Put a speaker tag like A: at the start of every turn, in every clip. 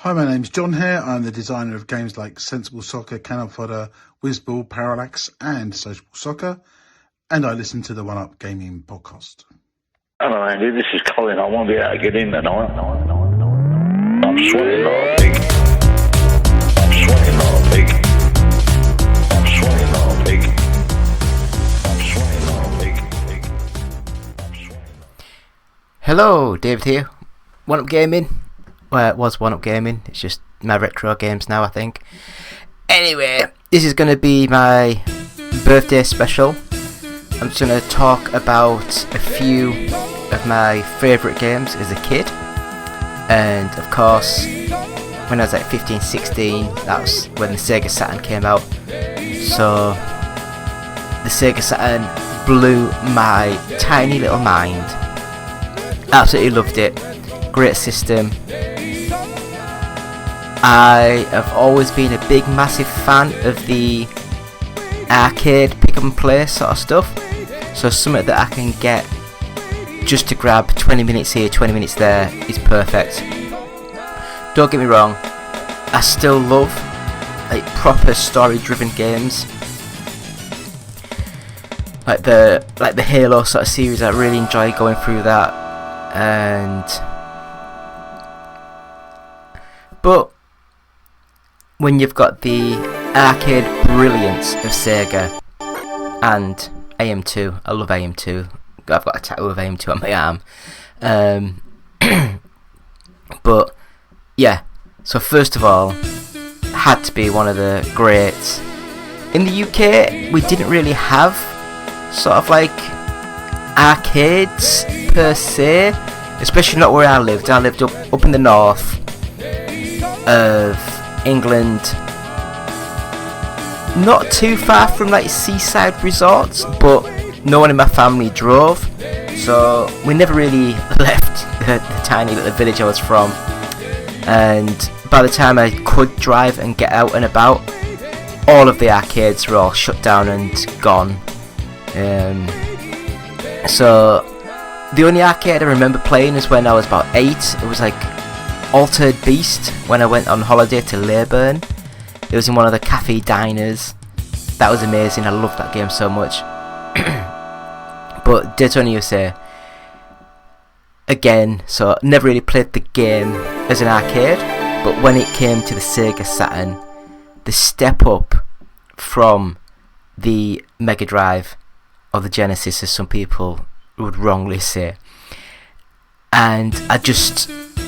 A: Hi, my name's John here. I'm the designer of games like Sensible Soccer, Cannon Fodder, Whizball, Parallax, and Sociable Soccer, and I listen to the One Up Gaming podcast.
B: Hello, Andy. This is Colin. I won't be able to get in tonight. I'm sweating like a pig. I'm sweating like a pig. I'm sweating like a pig. I'm sweating like a pig. I'm sweating like a pig.
C: Hello, David here. One Up Gaming. Well, it was One Up Gaming. It's just my retro games now, I think. Anyway, this is going to be my birthday special. I'm just going to talk about a few of my favourite games as a kid. And of course, when I was like 15, 16, that's when the Sega Saturn came out. So, the Sega Saturn blew my tiny little mind. Absolutely loved it. Great system. I have always been a big, massive fan of the arcade pick up and play sort of stuff. So something that I can get just to grab 20 minutes here, 20 minutes there is perfect. Don't get me wrong, I still love like proper story-driven games. Like the Halo sort of series, I really enjoy going through that. But when you've got the arcade brilliance of Sega and AM2, I love AM2. I've got a tattoo of AM2 on my arm. But yeah, so first of all, had to be one of the greats. In the UK, we didn't really have sort of like arcades per se, especially not where I lived. I lived up in the north of England, not too far from like seaside resorts, but no one in my family drove, so we never really left the tiny little village I was from. And by the time I could drive and get out and about, all of the arcades were all shut down and gone. So the only arcade I remember playing is when I was about 8. It was like Altered Beast when I went on holiday to Leyburn. It was in one of the cafe diners. That was amazing. I loved that game so much. But Daytona USA, again, so never really played the game as an arcade, but when it came to the Sega Saturn, the step up from the Mega Drive or the Genesis, as some people would wrongly say, and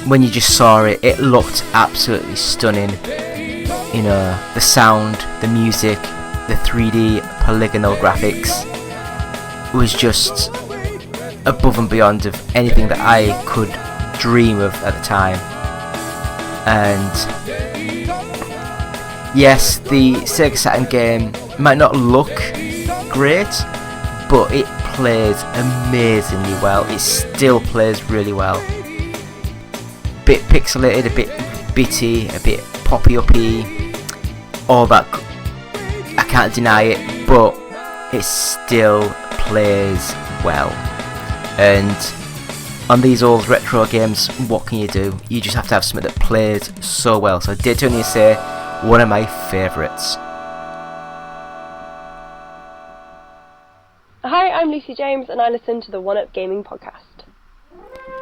C: when you just saw it, it looked absolutely stunning. You know, the sound, the music, the 3D polygonal graphics was just above and beyond of anything that I could dream of at the time. And yes, the Sega Saturn game might not look great, but it plays amazingly well. It still plays really well. Bit pixelated, a bit bitty, a bit poppy-uppy, all that. I can't deny it, but it still plays well. And on these old retro games, what can you do? You just have to have something that plays so well. So Daytona USA, one of my favourites.
D: Hi, I'm Lucy James and I listen to the One Up Gaming podcast.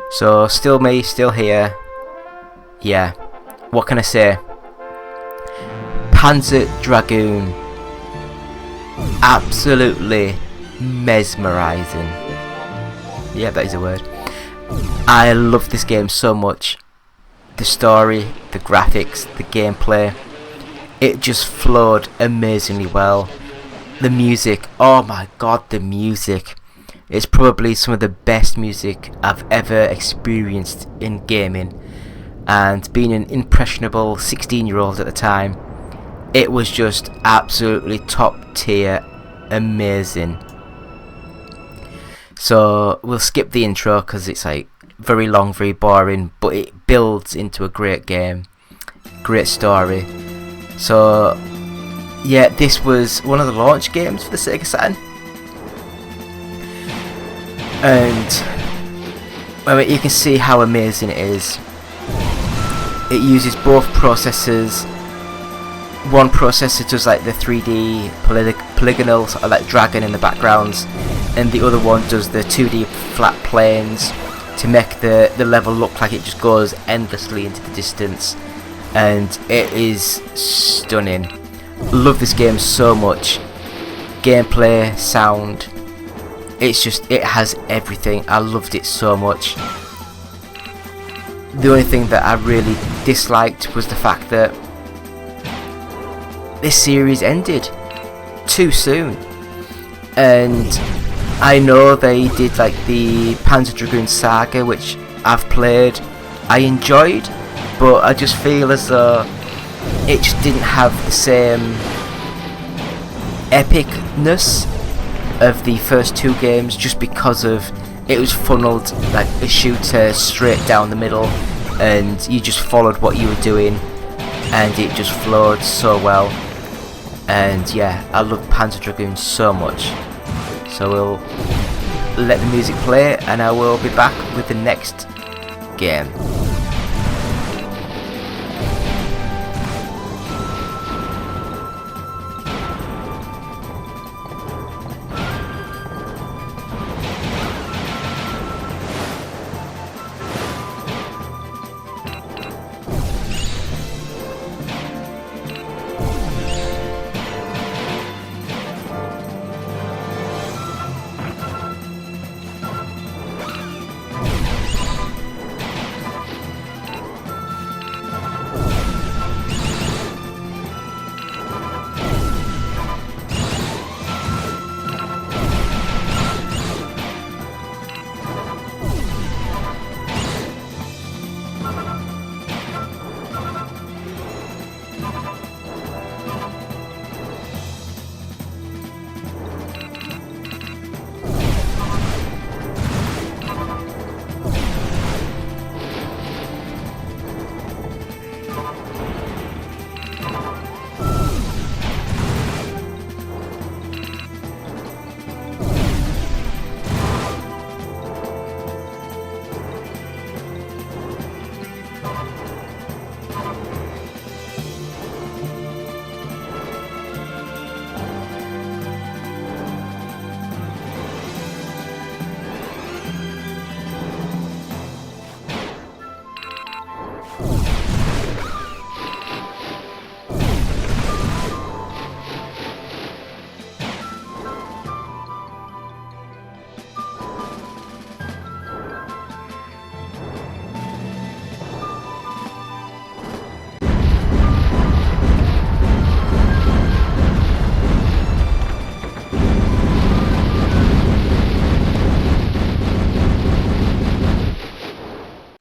C: So still me, still here. Yeah, what can I say? Panzer Dragoon, absolutely mesmerising. Yeah, that is a word. I love this game so much. The story, the graphics, the gameplay, it just flowed amazingly well. The music, oh my god, the music. It's probably some of the best music I've ever experienced in gaming. And being an impressionable 16-year-old at the time, it was just absolutely top tier, amazing. So we'll skip the intro because it's like very long, very boring, but it builds into a great game, great story. So yeah, this was one of the launch games for the Sega Saturn, and I mean, you can see how amazing it is. it uses both processors. One processor does like the 3D polygonal sort of like dragon in the backgrounds, and the other one does the 2D flat planes to make the level look like it just goes endlessly into the distance. And it is stunning. Love this game so much. Gameplay, sound, it has everything. I loved it so much. The only thing that I really disliked was the fact that this series ended too soon. And I know they did like the Panzer Dragoon Saga, which I've played, I enjoyed, but I just feel as though it just didn't have the same epicness of the first two games, just because of it was funneled like a shooter straight down the middle, and you just followed what you were doing, and it just flowed so well. And yeah, I love Panzer Dragoon so much. So we'll let the music play, and I will be back with the next game.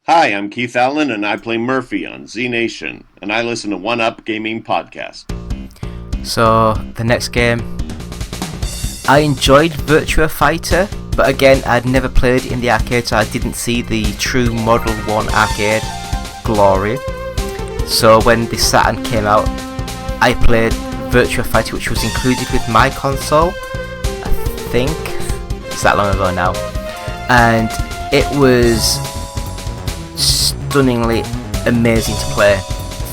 E: Hi, I'm Keith Allen, and I play Murphy on Z Nation, and I listen to One Up Gaming Podcast.
C: So, the next game. I enjoyed Virtua Fighter, but again, I'd never played in the arcade, so I didn't see the true Model 1 arcade glory. So when the Saturn came out, I played Virtua Fighter, which was included with my console, I think. It's that long ago now. And it was stunningly amazing to play.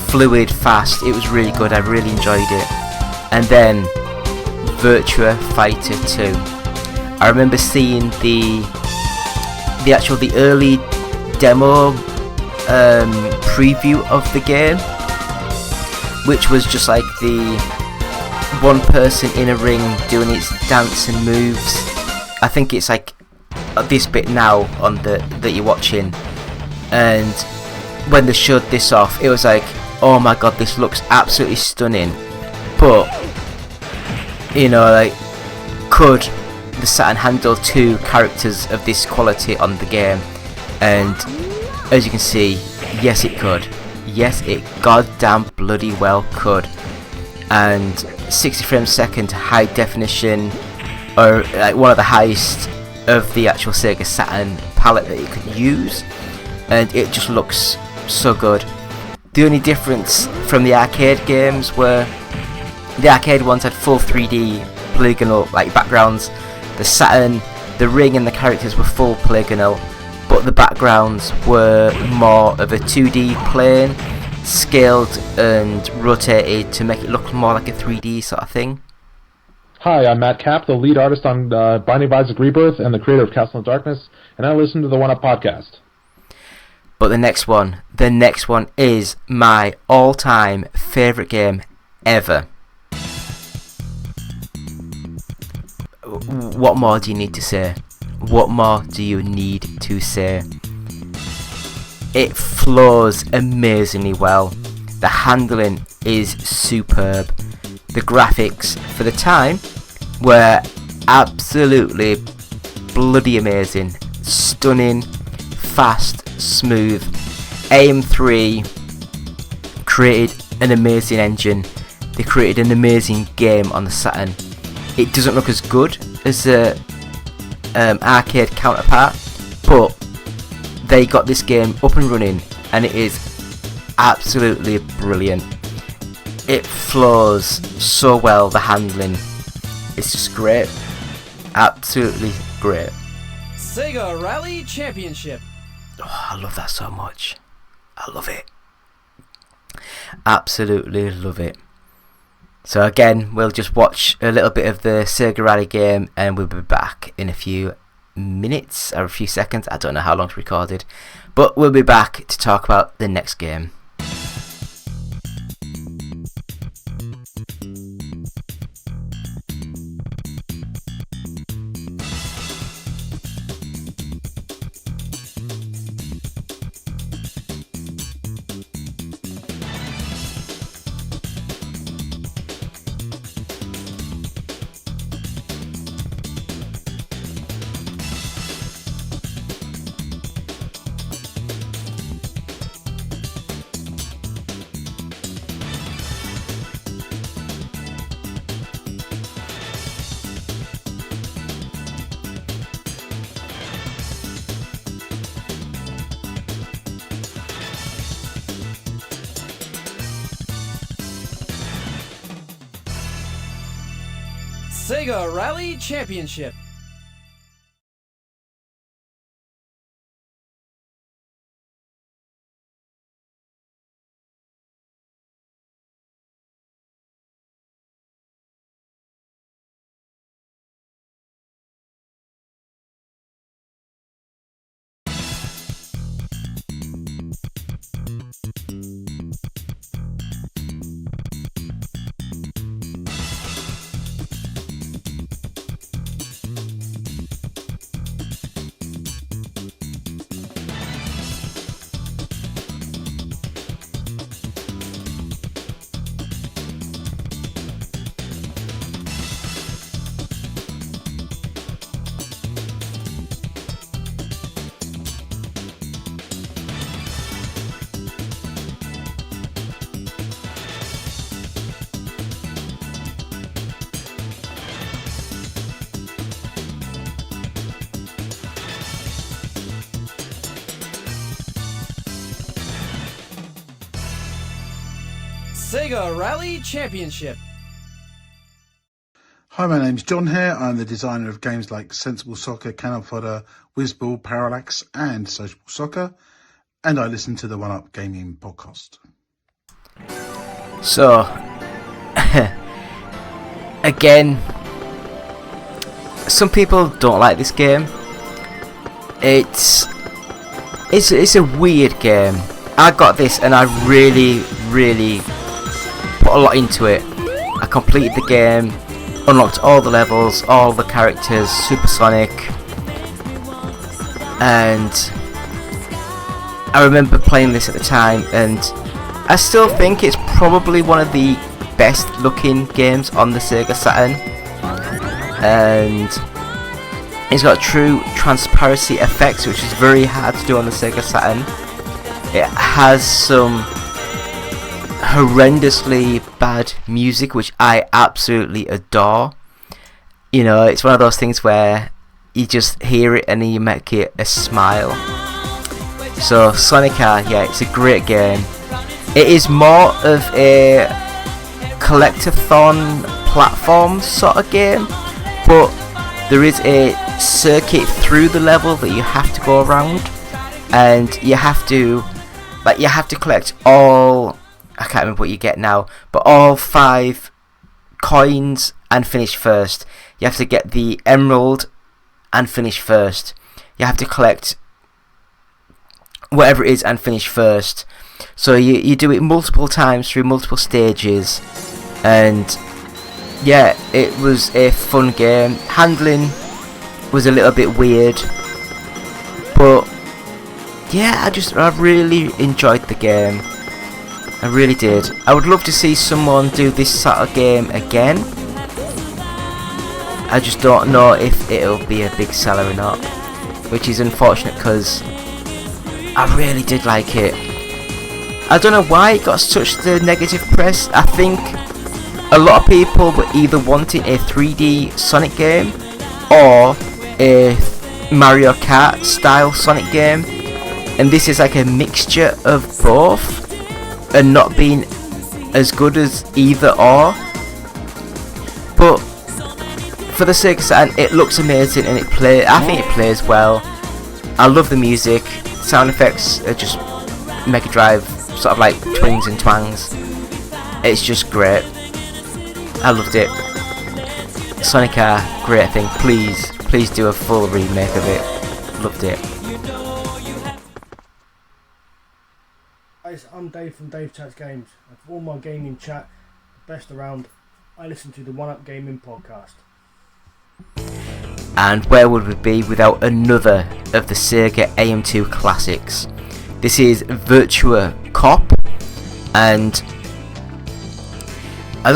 C: Fluid, fast, it was really good, I really enjoyed it. And then Virtua Fighter 2. I remember seeing the early demo preview of the game, which was just like the one person in a ring doing its dance and moves. I think it's like this bit now on that you're watching, and when they showed this off, it was like, oh my god, this looks absolutely stunning. But you know, like, could the Saturn handle two characters of this quality on the game? And as you can see, yes it could. Yes, it goddamn bloody well could. And 60 frames a second high definition, or like one of the highest of the actual Sega Saturn palette that you could use, and it just looks so good. The only difference from the arcade games were the arcade ones had full 3D polygonal like backgrounds. The Saturn, the ring and the characters were full polygonal, but the backgrounds were more of a 2D plane, scaled and rotated to make it look more like a 3D sort of thing.
F: Hi, I'm Matt Kapp, the lead artist on Binding of Isaac Rebirth and the creator of Castle in Darkness, and I listen to the One Up podcast.
C: But the next one is my all-time favourite game ever. What more do you need to say? What more do you need to say? It flows amazingly well. The handling is superb. The graphics for the time were absolutely bloody amazing. Stunning, fast, smooth. AM3 created an amazing engine. They created an amazing game on the Saturn. It doesn't look as good as the arcade counterpart, but they got this game up and running, and it is absolutely brilliant. It flows so well, the handling. It's just great. Absolutely great.
G: Sega Rally Championship.
C: Oh, I love that so much. I love it. Absolutely love it. So again, we'll just watch a little bit of the Sega Rally game and we'll be back in a few minutes or a few seconds. I don't know how long it's recorded, but we'll be back to talk about the next game.
G: Sega Rally Championship. Sega Rally Championship.
A: Hi, my name's John here. I'm the designer of games like Sensible Soccer, Cannon Fodder, Whizball, Parallax and Social Soccer, and I listen to the One Up Gaming podcast.
C: So, again, some people don't like this game. It's a weird game. I got this and I really put a lot into it. I completed the game, unlocked all the levels, all the characters, Supersonic, and I remember playing this at the time, and I still think it's probably one of the best looking games on the Sega Saturn, and it's got true transparency effects, which is very hard to do on the Sega Saturn. It has some horrendously bad music, which I absolutely adore. You know, it's one of those things where you just hear it and then you make it a smile. So Sonica, yeah, it's a great game. It is more of a collectathon platform sort of game, but there is a circuit through the level that you have to go around, and you have to like you have to collect all, I can't remember what you get now, but all 5 coins and finish first. You have to get the emerald and finish first. You have to collect whatever it is and finish first. So you do it multiple times through multiple stages, and yeah, it was a fun game. Handling was a little bit weird, but yeah, I really enjoyed the game. I really did. I would love to see someone do this sort of game again. I just don't know if it'll be a big seller or not, which is unfortunate because I really did like it. I don't know why it got such the negative press. I think a lot of people were either wanting a 3D Sonic game or a Mario Kart style Sonic game, and this is like a mixture of both and not being as good as either or. But for the Sega Saturn, it looks amazing and I think it plays well. I love the music. Sound effects are just Mega Drive, sort of like twings and twangs. It's just great. I loved it. Sonic R, great thing. Please do a full remake of it. Loved it.
H: Guys, I'm Dave from Dave Chats Games, and for all my gaming chat, best around, I listen to the One Up Gaming podcast.
C: And where would we be without another of the Sega AM2 classics? This is Virtua Cop, and I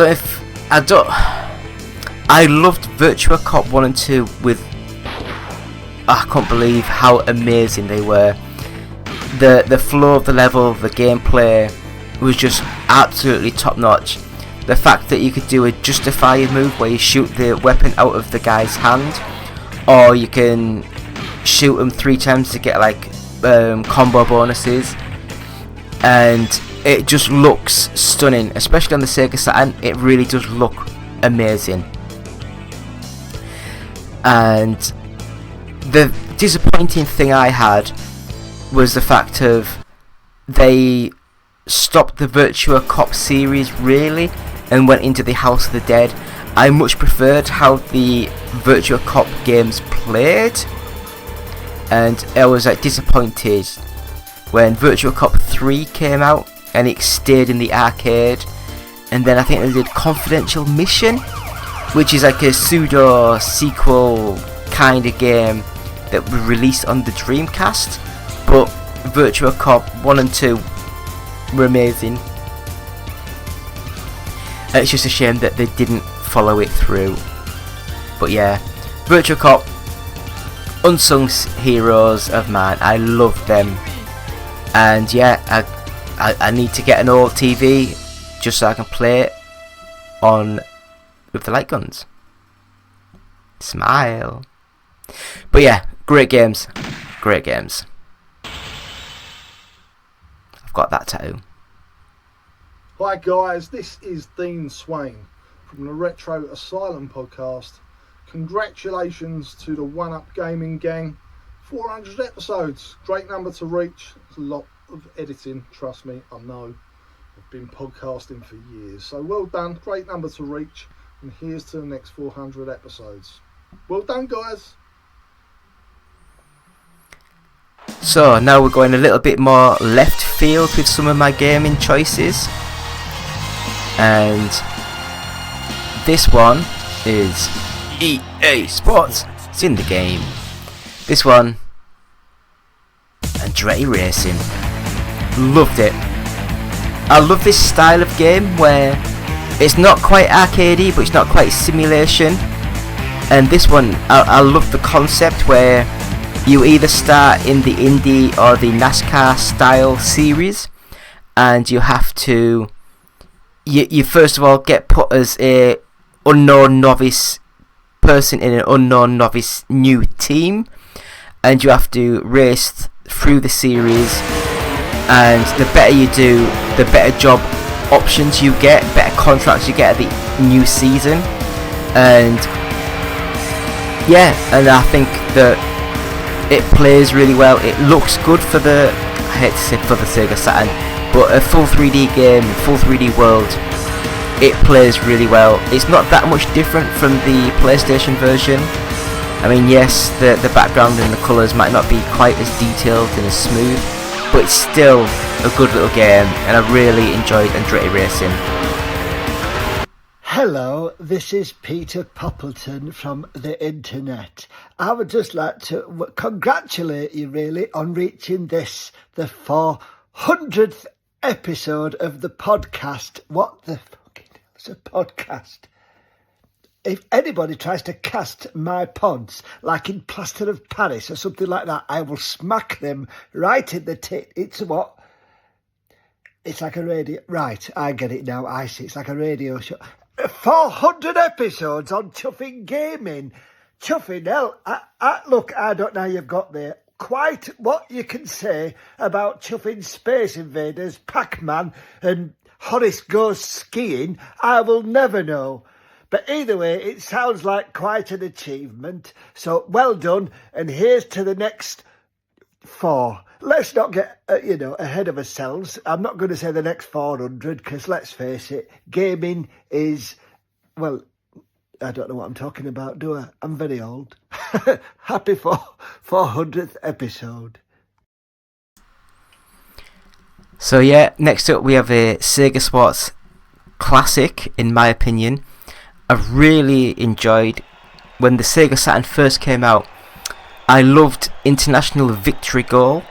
C: loved Virtua Cop 1 and 2 with, I can't believe how amazing they were. The flow of the level, the gameplay was just absolutely top notch. The fact that you could do a Justifier move where you shoot the weapon out of the guy's hand, or you can shoot them 3 times to get like combo bonuses, and it just looks stunning, especially on the Sega Saturn. It really does look amazing. And the disappointing thing I had was the fact of they stopped the Virtua Cop series really and went into the House of the Dead. I much preferred how the Virtua Cop games played, and I was like disappointed when Virtua Cop 3 came out and it stayed in the arcade, and then I think they did Confidential Mission, which is like a pseudo sequel kind of game that was released on the Dreamcast. But Virtua Cop 1 and 2 were amazing. It's just a shame that they didn't follow it through. But yeah, Virtua Cop, unsung heroes of mine. I love them. And yeah, I need to get an old TV just so I can play it on with the light guns. Smile. But yeah, great games. Great games. Got that tattoo.
I: Hi guys, this is Dean Swain from the Retro Asylum podcast. Congratulations to the One Up Gaming gang. 400 episodes, great number to reach. It's a lot of editing, trust me, I know. I've been podcasting for years, so well done, great number to reach, and here's to the next 400 episodes. Well done guys.
C: So now we're going a little bit more left field with some of my gaming choices, and this one is EA Sports. It's in the game. This one, Andretti Racing. Loved it. I love this style of game where it's not quite arcadey but it's not quite simulation, and this one I love the concept where you either start in the Indy or the NASCAR style series, and you have to you first of all get put as a unknown novice person in an unknown novice new team, and you have to race through the series, and the better you do, the better job options you get, better contracts you get at the new season. And yeah, and I think that it plays really well. It looks good for the I hate to say for the Sega Saturn, but a full 3D game, full 3D world, it plays really well. It's not that much different from the PlayStation version. I mean, yes, the background and the colours might not be quite as detailed and as smooth, but it's still a good little game, and I really enjoyed Andretti Racing.
J: Hello, this is Peter Poppleton from the internet. I would just like to congratulate you really on reaching the 400th episode of the podcast. What the fucking hell is a podcast? If anybody tries to cast my pods like in Plaster of Paris or something like that, I will smack them right in the tit. It's what? It's like a radio. Right, I get it now. I see. It's like a radio show. 400 episodes on chuffing gaming. Chuffing hell. Look, I don't know how you've got there. Quite what you can say about chuffing Space Invaders, Pac-Man and Horace Goes Skiing, I will never know. But either way, it sounds like quite an achievement. So well done, and here's to the next 4. Let's not get, ahead of ourselves. I'm not going to say the next 400, because let's face it, gaming is, well, I don't know what I'm talking about, do I? I'm very old. Happy 400th episode.
C: So yeah, next up we have a Sega Sports classic, in my opinion. I really enjoyed when the Sega Saturn first came out. I loved International Victory Goal,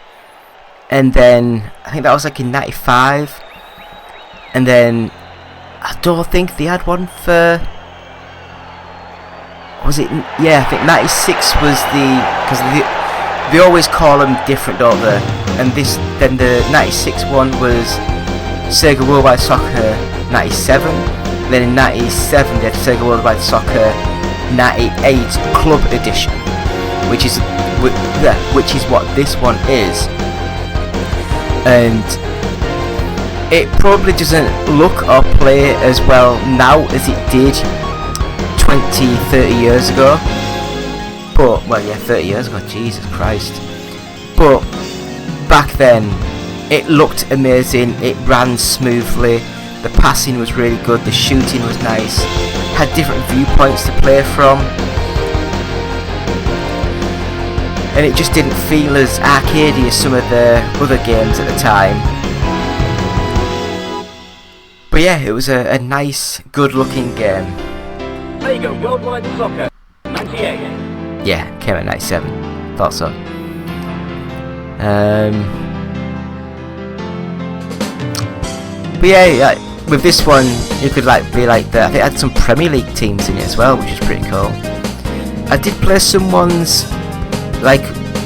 C: and then I think that was like in 95, and then I don't think they had one for, was it, yeah, I think 96 was because they always call them different, don't they? And then the 96 one was Sega Worldwide Soccer 97. Then in 97 they had Sega Worldwide Soccer 98 Club Edition, which is what this one is. And it probably doesn't look or play as well now as it did 20-30 years ago. But, well, yeah, 30 years ago, Jesus Christ. But back then it looked amazing, it ran smoothly, the passing was really good, the shooting was nice, had different viewpoints to play from, and it just didn't feel as arcadey as some of the other games at the time. But yeah, it was a nice, good looking game.
K: Sega Worldwide Soccer 98.
C: Yeah, came at 97, thought so. But yeah, with this one, you could be like I think it had some Premier League teams in it as well, which is pretty cool. I did play some ones, like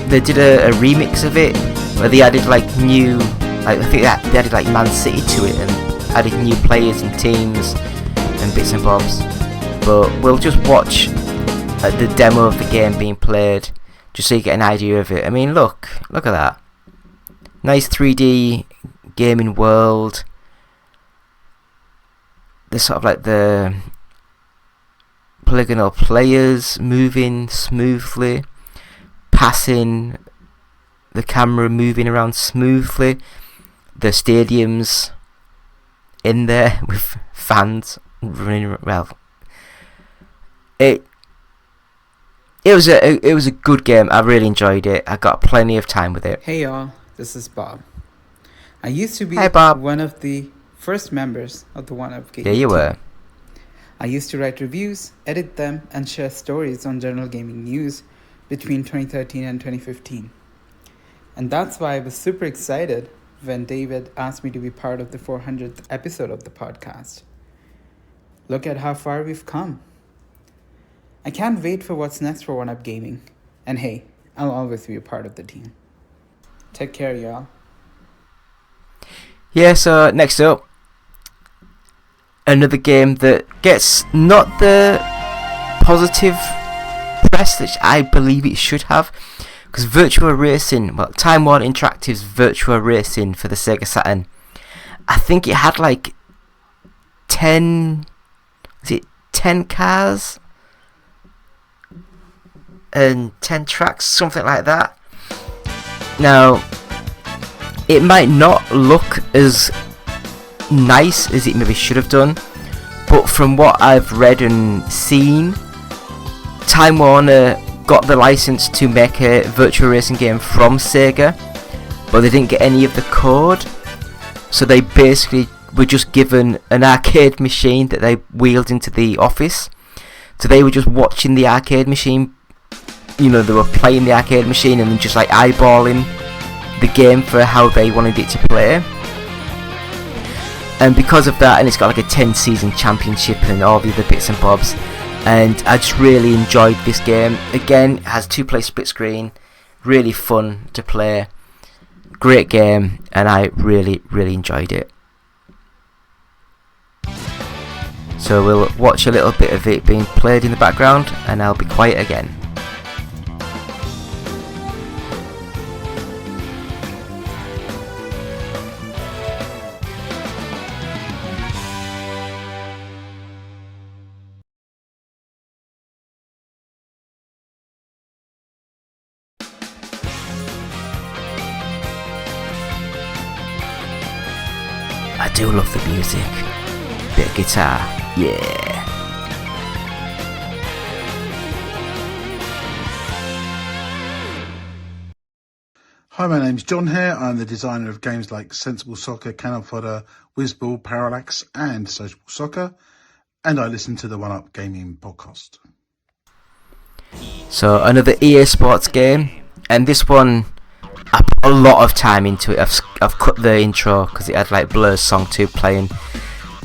C: they did a remix of it where they added like new, like I think they added like Man City to it and added new players and teams and bits and bobs. But we'll just watch the demo of the game being played, just so you get an idea of it. I mean, look at that, nice 3D gaming world. There's sort of like the polygonal players moving smoothly, passing, the camera moving around smoothly, the stadiums in there with fans running. Well, it was a good game. I really enjoyed it. I got plenty of time with it.
L: Hey y'all, this is Bob. I used to be one of the first members of the One-Up Gaming
C: Yeah, you
L: team.
C: were.
L: I used to write reviews, edit them, and share stories on general gaming news between 2013 and 2015. And that's why I was super excited when David asked me to be part of the 400th episode of the podcast. Look at how far we've come. I can't wait for what's next for One-Up Gaming. And hey, I'll always be a part of the team. Take care, y'all.
C: Yeah, so next up, another game that gets not the positive press that I believe it should have, because Virtua Racing, well, Time Warner Interactive's Virtua Racing for the Sega Saturn, I think it had like 10 cars and 10 tracks, something like that. Now, it might not look as nice as it maybe should have done, but from what I've read and seen, Time Warner got the license to make a virtual racing game from Sega, but they didn't get any of the code, so they basically were just given an arcade machine that they wheeled into the office. So they were just watching the arcade machine, they were playing the arcade machine and then just like eyeballing the game for how they wanted it to play. And because of that, and it's got like a 10 season championship and all the other bits and bobs, and I just really enjoyed this game. Again, it has 2-player split screen, really fun to play, great game, and I really enjoyed it. So we'll watch a little bit of it being played in the background, and I'll be quiet again. I do love the music. Bit of guitar, yeah.
A: Hi, my name's John here. I'm the designer of games like Sensible Soccer, Cannon Fodder, Whizball, Parallax and Social Soccer, and I listen to the One Up Gaming podcast.
C: So another EA Sports game, and this one I put a lot of time into it. I've cut the intro because it had like Blur's Song 2 playing,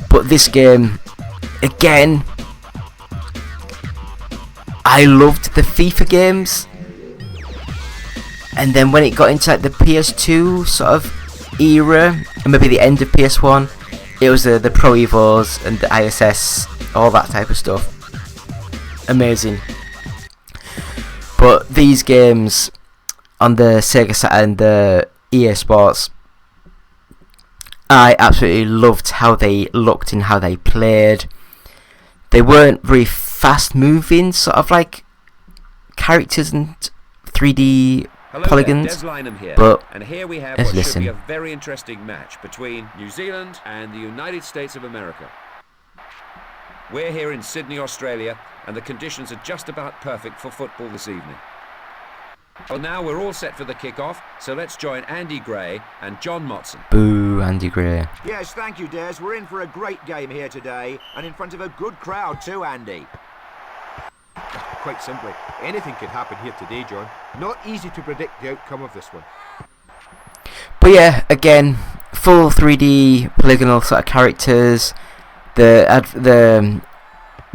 C: but this game, again, I loved the FIFA games, and then when it got into like the PS2 sort of era, and maybe the end of PS1, it was the Pro Evos and the ISS, all that type of stuff. Amazing. But these games on the Sega Saturn, the EA Sports, I absolutely loved how they looked and how they played. They weren't very fast moving, sort of like characters and 3D polygons. But
M: and here we have
C: let's
M: what
C: listen.
M: should be a very interesting match between New Zealand and the United States of America. We're here in Sydney, Australia, and the conditions are just about perfect for football this evening. Well, now we're all set for the kick-off, so let's join Andy Gray and John Motson.
C: Boo, Andy Gray.
N: Yes, thank you, Des. We're in for a great game here today, and in front of a good crowd too, Andy.
O: Quite simply, anything could happen here today, John. Not easy to predict the outcome of this one.
C: But yeah, again, full 3D polygonal sort of characters. The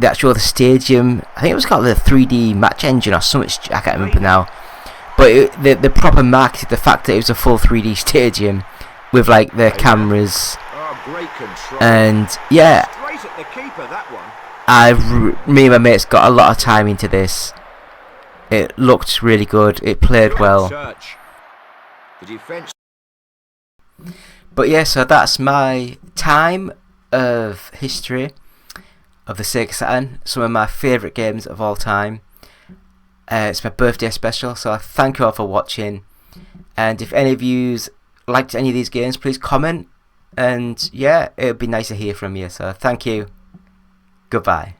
C: actual stadium, I think it was called the 3D match engine or something. I can't remember now. But the proper marketed the fact that it was a full 3D stadium with like the cameras.
N: Oh, great control.
C: And yeah,
N: Straight at the keeper, that one.
C: me and my mates got a lot of time into this. It looked really good. It played well.
N: The defense.
C: But yeah, so that's my time of history of the Sega Saturn. Some of my favourite games of all time. It's my birthday special, so I thank you all for watching. And if any of you liked any of these games, please comment. And yeah, it would be nice to hear from you. So thank you. Goodbye.